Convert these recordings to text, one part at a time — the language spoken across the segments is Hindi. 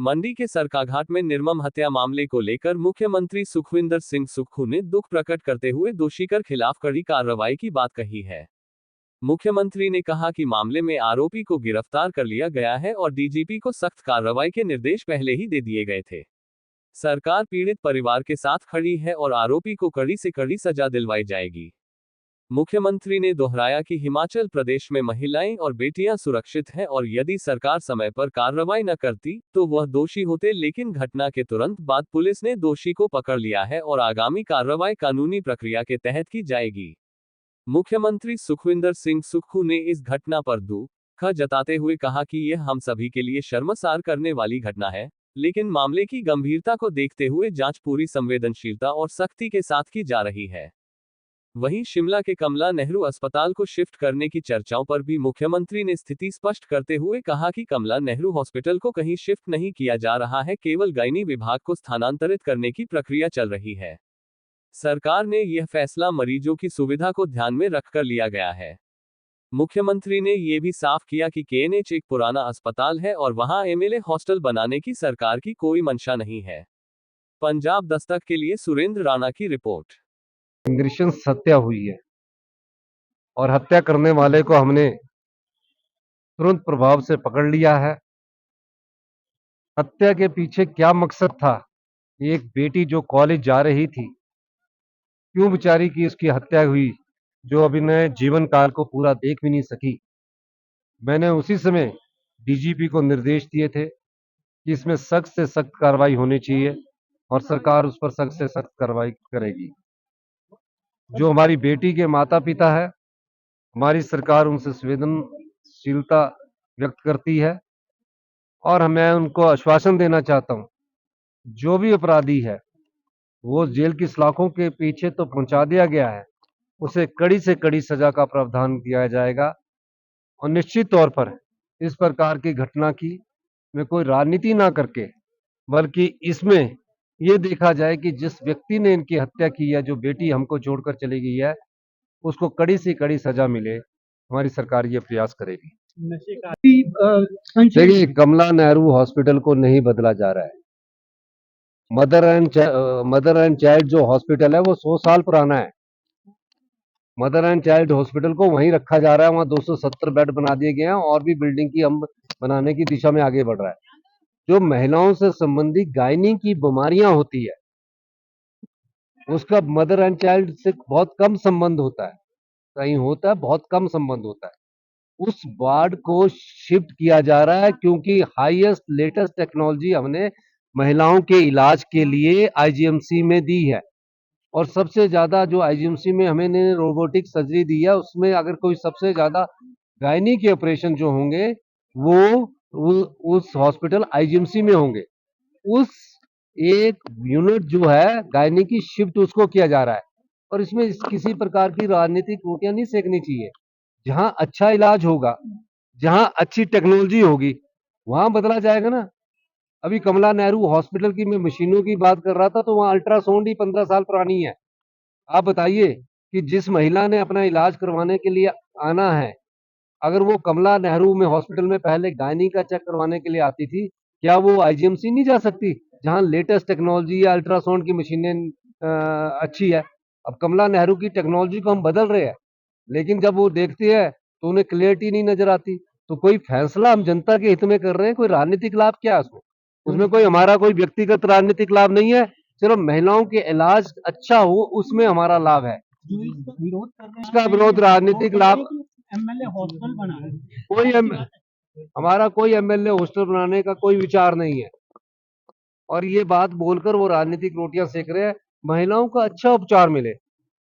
मंडी के सरकाघाट में निर्मम हत्या मामले को लेकर मुख्यमंत्री सुखविंदर सिंह सुक्खू ने दुख प्रकट करते हुए दोषी के खिलाफ कड़ी कार्रवाई की बात कही है। मुख्यमंत्री ने कहा कि मामले में आरोपी को गिरफ्तार कर लिया गया है और डीजीपी को सख्त कार्रवाई के निर्देश पहले ही दे दिए गए थे। सरकार पीड़ित परिवार के साथ खड़ी है और आरोपी को कड़ी से कड़ी सजा दिलवाई जाएगी। मुख्यमंत्री ने दोहराया कि हिमाचल प्रदेश में महिलाएं और बेटियां सुरक्षित हैं और यदि सरकार समय पर कार्रवाई न करती तो वह दोषी होते, लेकिन घटना के तुरंत बाद पुलिस ने दोषी को पकड़ लिया है और आगामी कार्रवाई कानूनी प्रक्रिया के तहत की जाएगी। मुख्यमंत्री सुखविंदर सिंह सुक्खू ने इस घटना पर दुख जताते हुए कहा कि यह हम सभी के लिए शर्मसार करने वाली घटना है, लेकिन मामले की गंभीरता को देखते हुए जांच पूरी संवेदनशीलता और सख्ती के साथ की जा रही है। वहीं शिमला के कमला नेहरू अस्पताल को शिफ्ट करने की चर्चाओं पर भी मुख्यमंत्री ने स्थिति स्पष्ट करते हुए कहा कि कमला नेहरू हॉस्पिटल को कहीं शिफ्ट नहीं किया जा रहा है, केवल गायनी विभाग को स्थानांतरित करने की प्रक्रिया चल रही है। सरकार ने यह फैसला मरीजों की सुविधा को ध्यान में रखकर लिया गया है। मुख्यमंत्री ने यह भी साफ किया कि केएनएच एक पुराना अस्पताल है और वहां एमएलए हॉस्टल बनाने की सरकार की कोई मंशा नहीं है। पंजाब दस्तक के लिए सुरेंद्र राणा की रिपोर्ट। नृशंस हत्या हुई है और हत्या करने वाले को हमने तुरंत प्रभाव से पकड़ लिया है। हत्या के पीछे क्या मकसद था? एक बेटी जो कॉलेज जा रही थी, क्यों बेचारी की उसकी हत्या हुई, जो अभी नए जीवन काल को पूरा देख भी नहीं सकी। मैंने उसी समय डीजीपी को निर्देश दिए थे कि इसमें सख्त से सख्त कार्रवाई होनी चाहिए और सरकार उस पर सख्त से सख्त कार्रवाई करेगी। जो हमारी बेटी के माता पिता है, हमारी सरकार उनसे संवेदनशीलता व्यक्त करती है और मैं उनको आश्वासन देना चाहता हूं, जो भी अपराधी है वो जेल की सलाखों के पीछे तो पहुंचा दिया गया है, उसे कड़ी से कड़ी सजा का प्रावधान किया जाएगा और निश्चित तौर पर इस प्रकार की घटना की में कोई राजनीति ना करके, बल्कि इसमें ये देखा जाए कि जिस व्यक्ति ने इनकी हत्या की है, जो बेटी हमको छोड़कर चली गई है, उसको कड़ी से कड़ी सजा मिले। हमारी सरकार ये प्रयास करेगी। देखिए, कमला नेहरू हॉस्पिटल को नहीं बदला जा रहा है। मदर एंड चाइल्ड जो हॉस्पिटल है वो 100 साल पुराना है। मदर एंड चाइल्ड हॉस्पिटल को वहीं रखा जा रहा है। वहां 270 बेड बना दिए गए हैं और भी बिल्डिंग की हम बनाने की दिशा में आगे बढ़ रहा है। जो महिलाओं से संबंधित गायनी की बीमारियां होती है, उसका मदर एंड चाइल्ड से बहुत कम संबंध होता है, कहीं होता है, बहुत कम संबंध होता है। उस वार्ड को शिफ्ट किया जा रहा है क्योंकि हाईएस्ट लेटेस्ट टेक्नोलॉजी हमने महिलाओं के इलाज के लिए आईजीएमसी में दी है और सबसे ज्यादा जो आईजीएमसी में हमें रोबोटिक सर्जरी दी है, उसमें अगर कोई सबसे ज्यादा गायनी के ऑपरेशन जो होंगे वो उस हॉस्पिटल आईजीएमसी में होंगे। उस एक यूनिट जो है गायनी की शिफ्ट उसको किया जा रहा है और इसमें किसी प्रकार की राजनीतिक रोटियां नहीं सेकनी चाहिए। जहां अच्छा इलाज होगा, जहां अच्छी टेक्नोलॉजी होगी, वहां बदला जाएगा ना। अभी कमला नेहरू हॉस्पिटल की मैं मशीनों की बात कर रहा था, तो वहां अल्ट्रासाउंड ही 15 साल पुरानी है। आप बताइए कि जिस महिला ने अपना इलाज करवाने के लिए आना है, अगर वो कमला नेहरू में हॉस्पिटल में पहले गायनी का चेक करवाने के लिए आती थी, क्या वो आईजीएमसी नहीं जा सकती जहां लेटेस्ट टेक्नोलॉजी या अल्ट्रासाउंड की मशीनें अच्छी है? अब कमला नेहरू की टेक्नोलॉजी को हम बदल रहे हैं, लेकिन जब वो देखती है तो उन्हें क्लियरिटी नहीं नजर आती। तो कोई फैसला हम जनता के हित में कर रहे हैं, कोई राजनीतिक लाभ क्या है उसमें कोई हमारा कोई व्यक्तिगत राजनीतिक लाभ नहीं है, सिर्फ महिलाओं के इलाज अच्छा हो उसमें हमारा लाभ है। इसका विरोध राजनीतिक लाभ एमएलए हॉस्टल बना है, हमारा कोई एमएलए हॉस्टल बनाने का कोई विचार नहीं है और ये बात बोलकर वो राजनीतिक रोटियां सेक रहे हैं। महिलाओं का अच्छा उपचार मिले।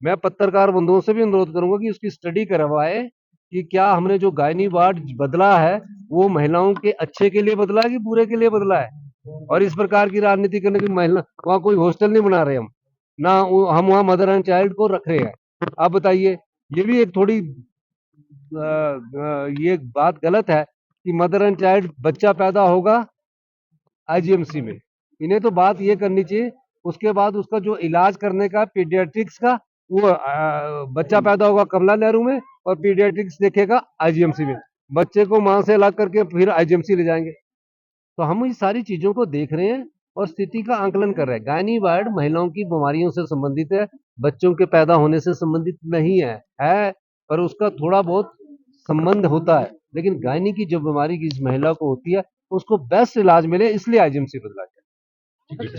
मैं पत्रकार बंधुओं से भी अनुरोध करूंगा कि उसकी स्टडी करवाए कि क्या हमने जो गायनी वार्ड बदला है वो महिलाओं के अच्छे के लिए बदला है कि बुरे के लिए बदला है। और इस प्रकार की राजनीति करने की, महिला वहाँ कोई हॉस्टल नहीं बना रहे हम ना, हम वहाँ मदर एंड चाइल्ड को रख रहे हैं। आप बताइए, ये भी एक थोड़ी ये बात गलत है कि मदर एंड चाइल्ड बच्चा पैदा होगा आईजीएमसी में। इन्हें तो बात ये करनी चाहिए, उसके बाद उसका जो इलाज करने का पीडियाट्रिक्स का, वो बच्चा पैदा होगा कमला नेहरू में और पीडियाट्रिक्स देखेगा आईजीएमसी में। बच्चे को मां से अलग करके फिर आईजीएमसी ले जाएंगे, तो हम इस सारी चीजों को देख रहे हैं और स्थिति का आंकलन कर रहे हैं। गायनी वार्ड महिलाओं की बीमारियों से संबंधित है, बच्चों के पैदा होने से संबंधित नहीं है पर उसका थोड़ा बहुत संबंध होता है, लेकिन गायनी की जो बीमारी की इस महिला को होती है उसको बेस्ट इलाज मिले, इसलिए आईजीएमसी बदला गया।